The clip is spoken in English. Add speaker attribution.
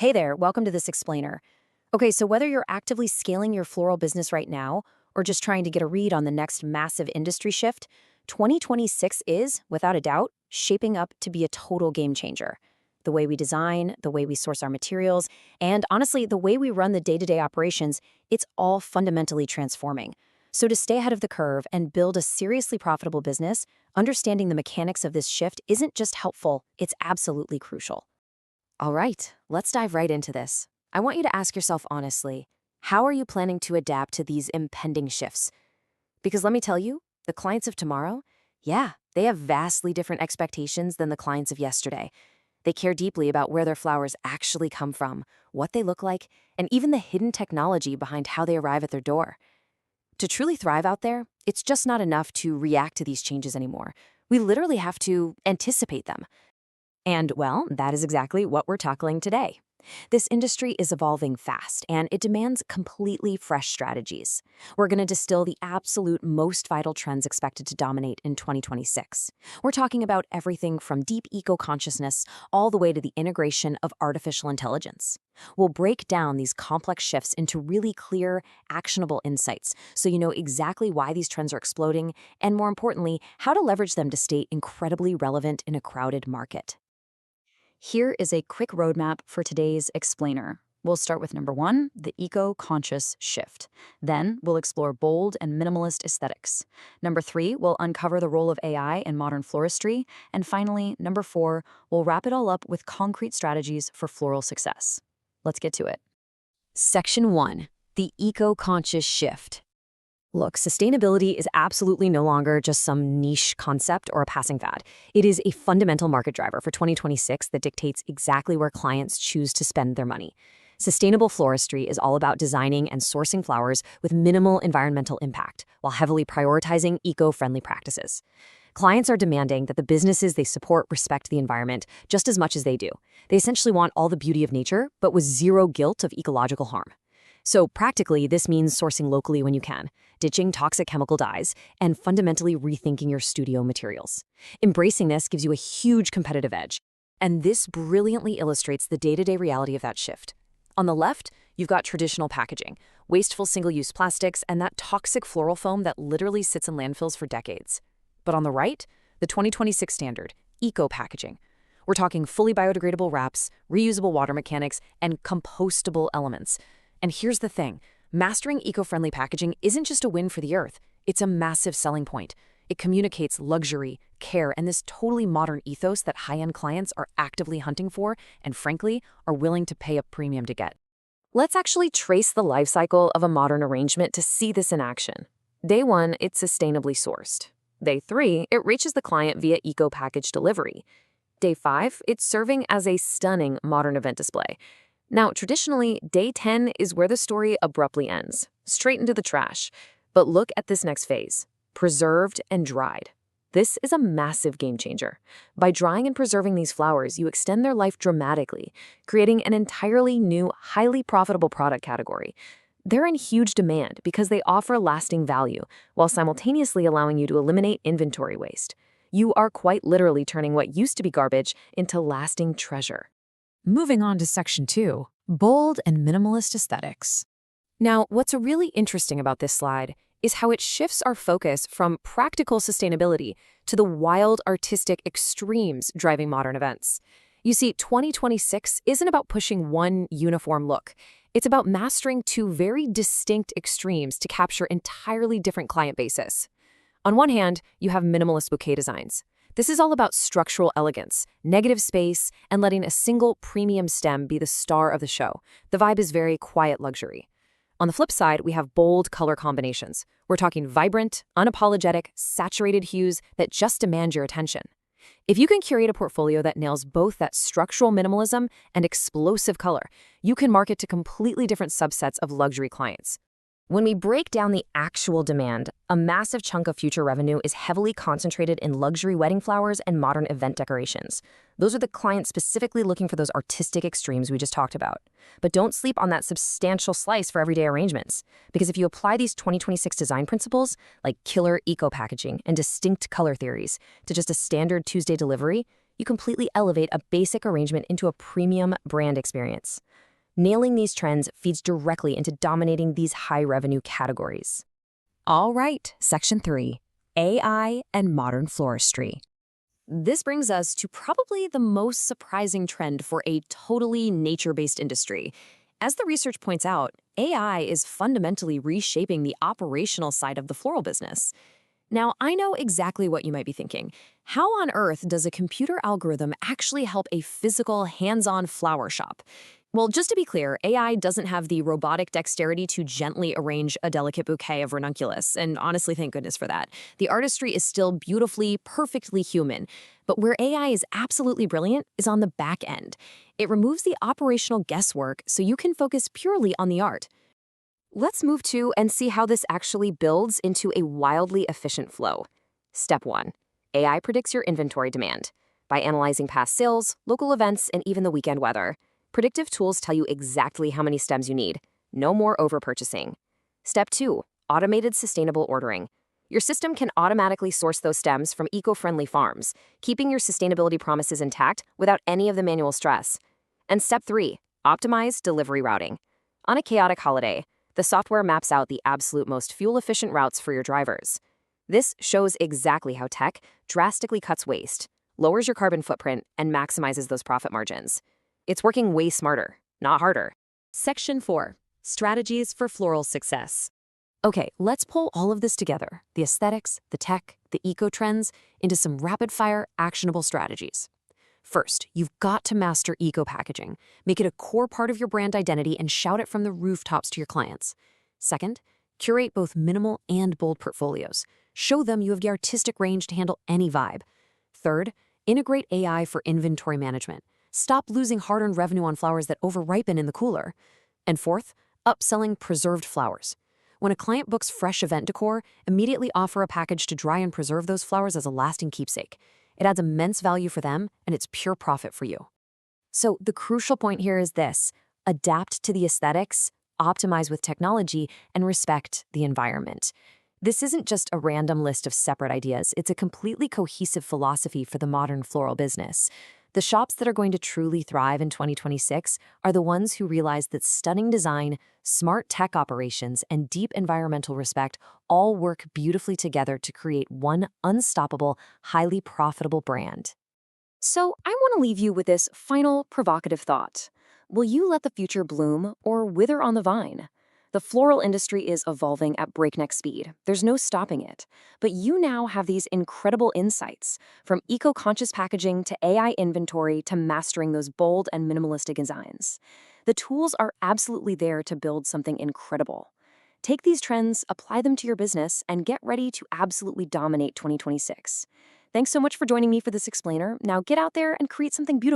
Speaker 1: Hey there, welcome to this explainer. Okay, so whether you're actively scaling your floral business right now or just trying to get a read on the next massive industry shift, 2026 is, without a doubt, shaping up to be a total game changer. The way we design, the way we source our materials, and honestly, the way we run the day-to-day operations, it's all fundamentally transforming. So to stay ahead of the curve and build a seriously profitable business, understanding the mechanics of this shift isn't just helpful, it's absolutely crucial. All right, let's dive right into this. I want you to ask yourself honestly, how are you planning to adapt to these impending shifts? Because let me tell you, the clients of tomorrow, yeah, they have vastly different expectations than the clients of yesterday. They care deeply about where their flowers actually come from, what they look like, and even the hidden technology behind how they arrive at their door. To truly thrive out there, it's just not enough to react to these changes anymore. We literally have to anticipate them. And, well, that is exactly what we're tackling today. This industry is evolving fast, and it demands completely fresh strategies. We're going to distill the absolute most vital trends expected to dominate in 2026. We're talking about everything from deep eco-consciousness all the way to the integration of artificial intelligence. We'll break down these complex shifts into really clear, actionable insights so you know exactly why these trends are exploding and, more importantly, how to leverage them to stay incredibly relevant in a crowded market. Here is a quick roadmap for today's explainer. We'll start with number 1, the eco-conscious shift. Then we'll explore bold and minimalist aesthetics. Number 3, we'll uncover the role of AI in modern floristry. And finally, number 4, we'll wrap it all up with concrete strategies for floral success. Let's get to it. Section 1, the eco-conscious shift. Look, sustainability is absolutely no longer just some niche concept or a passing fad. It is a fundamental market driver for 2026 that dictates exactly where clients choose to spend their money. Sustainable floristry is all about designing and sourcing flowers with minimal environmental impact while heavily prioritizing eco-friendly practices. Clients are demanding that the businesses they support respect the environment just as much as they do. They essentially want all the beauty of nature, but with zero guilt of ecological harm. So practically, this means sourcing locally when you can, ditching toxic chemical dyes, and fundamentally rethinking your studio materials. Embracing this gives you a huge competitive edge. And this brilliantly illustrates the day-to-day reality of that shift. On the left, you've got traditional packaging, wasteful single-use plastics, and that toxic floral foam that literally sits in landfills for decades. But on the right, the 2026 standard, eco-packaging. We're talking fully biodegradable wraps, reusable water mechanics, and compostable elements. And here's the thing, mastering eco-friendly packaging isn't just a win for the earth, it's a massive selling point. It communicates luxury, care, and this totally modern ethos that high-end clients are actively hunting for and, frankly, are willing to pay a premium to get. Let's actually trace the life cycle of a modern arrangement to see this in action. Day 1, it's sustainably sourced. Day 3, it reaches the client via eco-package delivery. Day 5, it's serving as a stunning modern event display. Now, traditionally, day 10 is where the story abruptly ends, straight into the trash. But look at this next phase, preserved and dried. This is a massive game changer. By drying and preserving these flowers, you extend their life dramatically, creating an entirely new, highly profitable product category. They're in huge demand because they offer lasting value, while simultaneously allowing you to eliminate inventory waste. You are quite literally turning what used to be garbage into lasting treasure.
Speaker 2: Moving on to Section 2, bold and minimalist aesthetics.
Speaker 1: Now, what's really interesting about this slide is how it shifts our focus from practical sustainability to the wild artistic extremes driving modern events. You see, 2026 isn't about pushing one uniform look. It's about mastering two very distinct extremes to capture entirely different client bases. On one hand, you have minimalist bouquet designs. This is all about structural elegance, negative space, and letting a single premium stem be the star of the show. The vibe is very quiet luxury. On the flip side, we have bold color combinations. We're talking vibrant, unapologetic, saturated hues that just demand your attention. If you can curate a portfolio that nails both that structural minimalism and explosive color, you can market to completely different subsets of luxury clients. When we break down the actual demand, a massive chunk of future revenue is heavily concentrated in luxury wedding flowers and modern event decorations. Those are the clients specifically looking for those artistic extremes we just talked about. But don't sleep on that substantial slice for everyday arrangements, because if you apply these 2026 design principles, like killer eco-packaging and distinct color theories, to just a standard Tuesday delivery, You completely elevate a basic arrangement into a premium brand experience. Nailing these trends feeds directly into dominating these high-revenue categories. All right, Section 3, AI and Modern Floristry. This brings us to probably the most surprising trend for a totally nature-based industry. As the research points out, AI is fundamentally reshaping the operational side of the floral business. Now, I know exactly what you might be thinking. How on earth does a computer algorithm actually help a physical, hands-on flower shop? Well, just to be clear, AI doesn't have the robotic dexterity to gently arrange a delicate bouquet of ranunculus, and honestly, thank goodness for that. The artistry is still beautifully, perfectly human. But where AI is absolutely brilliant is on the back end. It removes the operational guesswork so you can focus purely on the art. Let's move to and see how this actually builds into a wildly efficient flow. Step 1. AI predicts your inventory demand. By analyzing past sales, local events, and even the weekend weather, predictive tools tell you exactly how many stems you need. No more overpurchasing. Step 2. Automated sustainable ordering. Your system can automatically source those stems from eco-friendly farms, keeping your sustainability promises intact without any of the manual stress. And Step 3. Optimized delivery routing. On a chaotic holiday, the software maps out the absolute most fuel-efficient routes for your drivers. This shows exactly how tech drastically cuts waste, lowers your carbon footprint, and maximizes those profit margins. It's working way smarter, not harder. Section 4. Strategies for floral success. Okay, let's pull all of this together, the aesthetics, the tech, the eco-trends, into some rapid-fire, actionable strategies. First, you've got to master eco-packaging. Make it a core part of your brand identity and shout it from the rooftops to your clients. Second, curate both minimal and bold portfolios. Show them you have the artistic range to handle any vibe. Third, integrate AI for inventory management. Stop losing hard-earned revenue on flowers that overripen in the cooler. And fourth, upselling preserved flowers. When a client books fresh event decor, immediately offer a package to dry and preserve those flowers as a lasting keepsake. It adds immense value for them, and it's pure profit for you. So the crucial point here is this: adapt to the aesthetics, optimize with technology, and respect the environment. This isn't just a random list of separate ideas. It's a completely cohesive philosophy for the modern floral business. The shops that are going to truly thrive in 2026 are the ones who realize that stunning design, smart tech operations, and deep environmental respect all work beautifully together to create one unstoppable, highly profitable brand. So I want to leave you with this final provocative thought. Will you let the future bloom or wither on the vine? The floral industry is evolving at breakneck speed. There's no stopping it. But you now have these incredible insights, from eco-conscious packaging to AI inventory to mastering those bold and minimalistic designs. The tools are absolutely there to build something incredible. Take these trends, apply them to your business, and get ready to absolutely dominate 2026. Thanks so much for joining me for this explainer. Now get out there and create something beautiful.